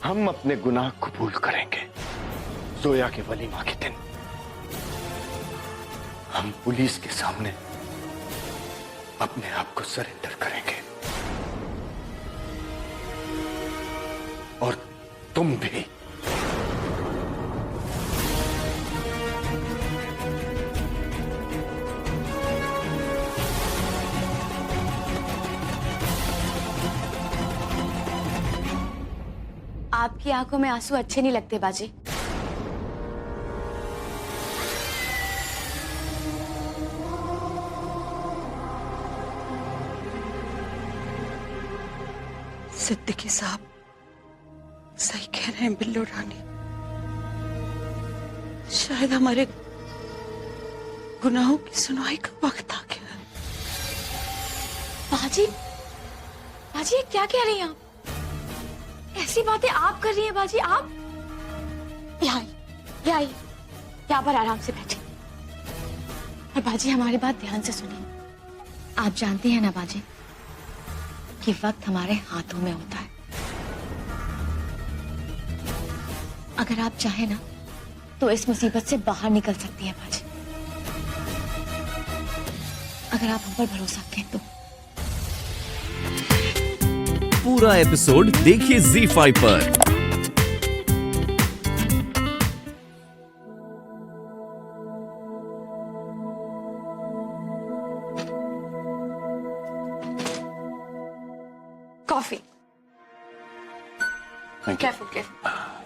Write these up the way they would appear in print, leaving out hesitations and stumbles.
हम अपने गुनाह कबूल करेंगे। जोया के वलीमा के दिन हम पुलिस के सामने अपने आप को सरेंडर करेंगे। और तुम भी। आपकी आंखों में आंसू अच्छे नहीं लगते बाजी। सिद्दीकी साहब सही कह रहे हैं बिल्लो रानी। शायद हमारे गुनाहों की सुनवाई का वक्त आ गया है। बाजी, बाजी ये क्या कह रही हैं आप? ऐसी बातें आप कर रही हैं बाजी? आप यहाँ आइए, यहाँ पर आराम से बैठिए। और बाजी हमारी बात ध्यान से सुनिए। आप जानती हैं ना बाजी कि वक्त हमारे हाथों में होता है। अगर आप चाहें ना तो इस मुसीबत से बाहर निकल सकती हैं बाजी, अगर आप हम पर भरोसा करें तो। पूरा एपिसोड देखिए ZEE5 पर। Coffee. Thank you. Careful.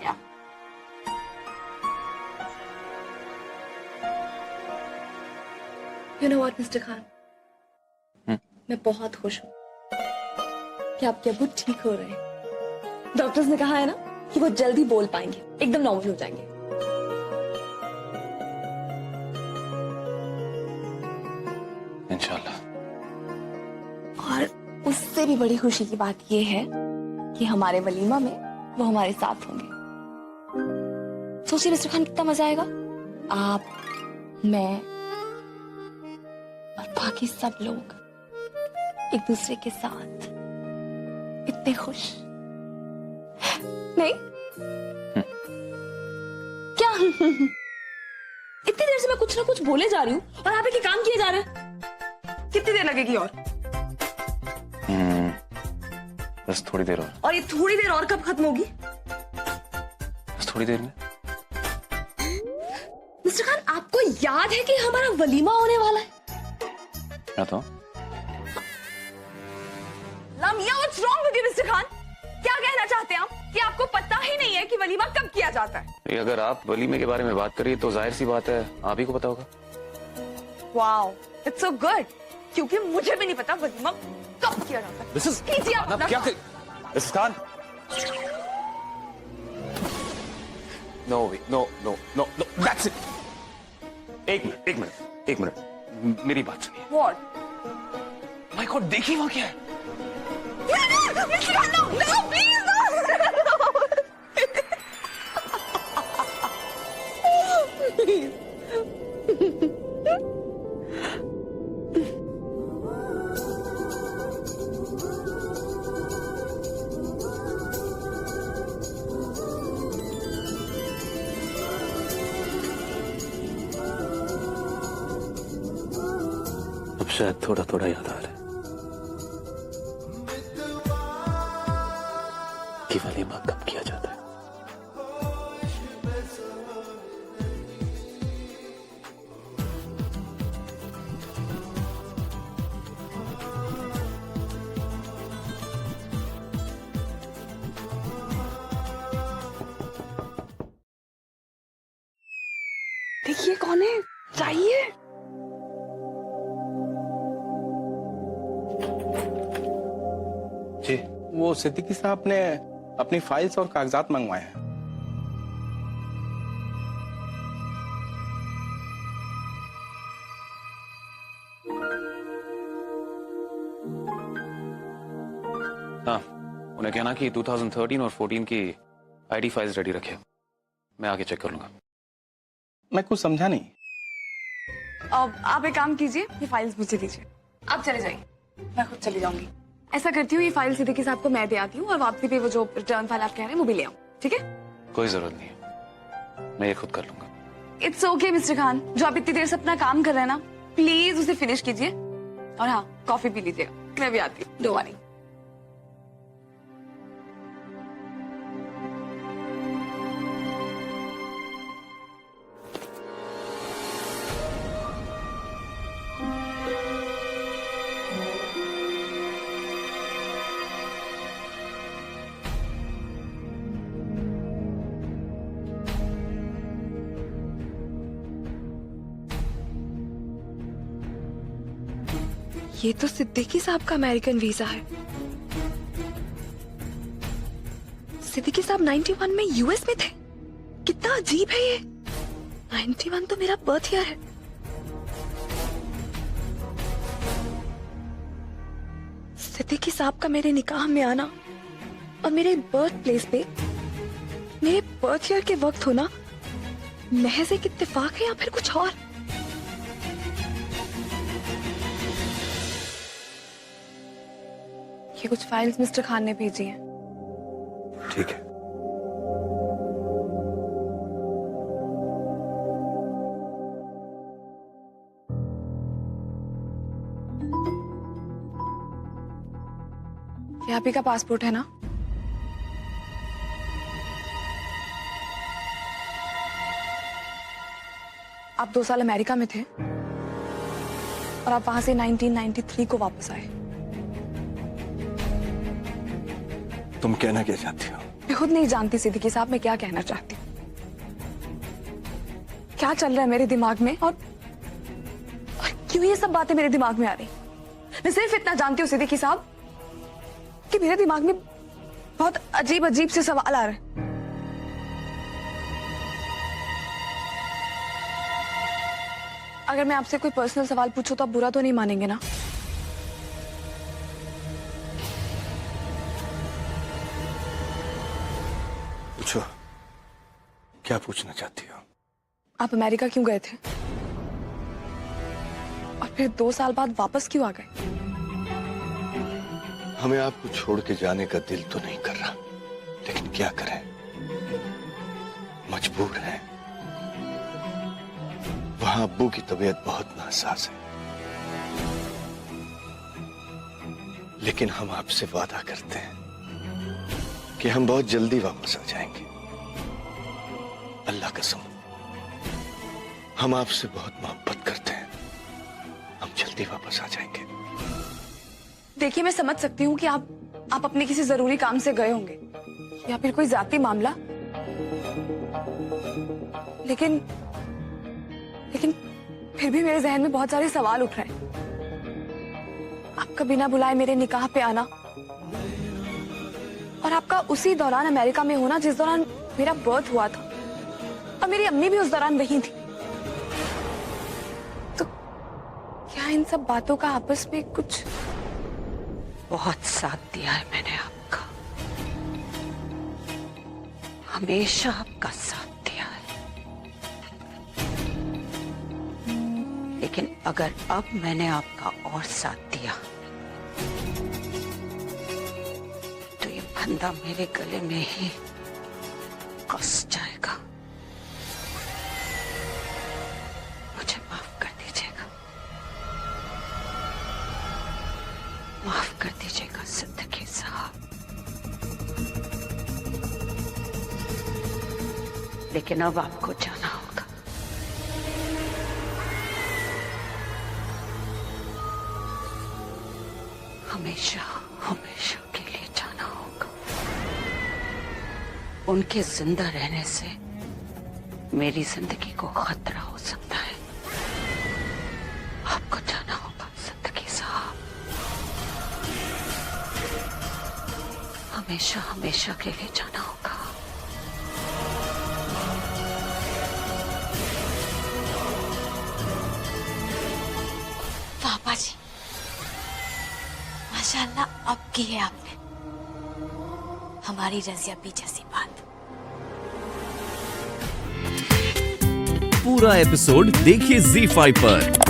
Yeah. You know what, Mr. Khan? मैं बहुत खुश हूँ कि आपके अब्बू ठीक हो रहे हैं। डॉक्टर्स ने कहा है ना कि वो जल्दी बोल पाएंगे, एकदम नॉर्मल हो जाएंगे। इंशाल्लाह। और उससे भी बड़ी खुशी की बात ये है कि हमारे वलीमा में वो हमारे साथ होंगे। सोचिए मिस्टर खान, कितना मजा आएगा। आप, मैं और बाकी सब लोग एक दूसरे के साथ इतने खुश। नहीं क्या? इतनी देर से मैं कुछ ना कुछ बोले जा रही हूँ और आप एक काम किए जा रहे हैं। कितनी देर लगेगी और? बस थोड़ी देर और ये थोड़ी देर और कब खत्म होगी? बस थोड़ी देर में। मिस्टर खान, आपको याद है कि हमारा वलीमा होने वाला है? क्या तो? Lamia, what's wrong with you Mister Khan? क्या कहना चाहते हैं आप कि आपको पता ही नहीं है कि वलीमा कब किया जाता है? अगर आप वलीमे के बारे में बात करिए तो जाहिर सी बात है आप ही को पता होगा। वाओ, इट्स सो गुड, क्योंकि मुझे भी नहीं पता वलीमा कब किया जाता है। कीजिए आप अपना काम। Mrs Khan, no way, no no no no, that's it. एक मिनट, मेरी बात सुनिए। व्हाट? माय गॉड, देखिए वहां क्या है। Mr Khan, no no please no. अब शायद थोड़ा थोड़ा याद आ रहा है कि वलीमा कब किया जाता है। देखिए कौन है, चाहिए। जी, वो सिद्दीकी साहब ने अपनी फाइल्स और कागजात मंगवाए हैं। हाँ, उन्हें कहना कि 2013 और 14 की आईडी फाइल्स रेडी रखे, मैं आके चेक कर लूंगा। मैं कुछ समझा नहीं। अब आप एक काम कीजिए, ये फाइल्स मुझे दीजिए। आप चले जाइए, मैं खुद चली जाऊंगी। ऐसा करती हूँ, ये फाइल सिद्दीकी साहब को मैं दे आती हूँ और वापसी पे वो जो रिटर्न फाइल आप कह रहे हैं वो भी ले आऊँ। ठीक है? कोई जरूरत नहीं है, मैं ये खुद कर लूंगा। इट्स ओके मिस्टर खान, जो आप इतनी देर से अपना काम कर रहे हैं ना, प्लीज उसे फिनिश कीजिए। और हाँ, कॉफी पी लीजिएगा, मैं भी आती हूँ, डोंट वरी। ये तो सिद्दीकी साहब का अमेरिकन वीजा है। सिद्दीकी साहब 91 में यूएस में थे। कितना अजीब है ये। 91 तो मेरा बर्थ ईयर है। सिद्दीकी साहब का मेरे निकाह में आना और मेरे बर्थ प्लेस पे मेरे बर्थ ईयर के वक्त होना महज एक इत्तेफाक है या फिर कुछ और? ये कुछ फाइल्स मिस्टर खान ने भेजी हैं। ठीक है। ये आप ही का पासपोर्ट है ना? आप 2 साल अमेरिका में थे और आप वहां से 1993 को वापस आए। तुम कहना क्या चाहती हो? मैं खुद नहीं जानती सिद्दीकी साहब मैं क्या कहना चाहती हूँ। क्या चल रहा है मेरे दिमाग में और क्यों ये सब बातें मेरे दिमाग में आ रही? मैं सिर्फ इतना जानती हूँ सिद्दीकी साहब कि मेरे दिमाग में बहुत अजीब अजीब से सवाल आ रहे हैं। अगर मैं आपसे कोई पर्सनल सवाल पूछूं तो आप बुरा तो नहीं मानेंगे ना? पूछो, क्या पूछना चाहती हो? आप अमेरिका क्यों गए थे और फिर 2 साल बाद वापस क्यों आ गए? हमें आपको छोड़ के जाने का दिल तो नहीं कर रहा, लेकिन क्या करें, मजबूर हैं। वहां अब्बू की तबीयत बहुत नासाज है, लेकिन हम आपसे वादा करते हैं कि हम बहुत जल्दी वापस आ जाएंगे। अल्लाह कसम, हम आपसे बहुत मोहब्बत करते हैं। हम जल्दी वापस आ जाएंगे। देखिए, मैं समझ सकती हूँ कि आप अपने किसी जरूरी काम से गए होंगे या फिर कोई जाती मामला, लेकिन फिर भी मेरे जहन में बहुत सारे सवाल उठ रहे हैं। आपका बिना बुलाए मेरे निकाह पे आना और आपका उसी दौरान अमेरिका में होना जिस दौरान मेरा बर्थ हुआ था और मेरी अम्मी भी उस दौरान वहीं थी। तो क्या इन सब बातों का आपस में कुछ? बहुत साथ दिया है मैंने आपका, हमेशा आपका साथ दिया है, लेकिन अगर अब मैंने आपका और साथ दिया तो ये फंदा मेरे गले में ही कस जाएगा। मुझे माफ कर दीजिएगा, माफ कर दीजिएगा सिद्दीकी साहब, लेकिन अब आपको जाना होगा। हमेशा हमेशा के लिए जाना होगा। उनके जिंदा रहने से मेरी जिंदगी को खतरा हो सकता है। आपको जाना होगा सिद्दीकी साहब, हमेशा हमेशा के लिए जाना होगा। पापा जी, माशाल्लाह अब की है आपने हमारी रजिया पी जैसी बात। पूरा एपिसोड देखिए ZEE5 पर।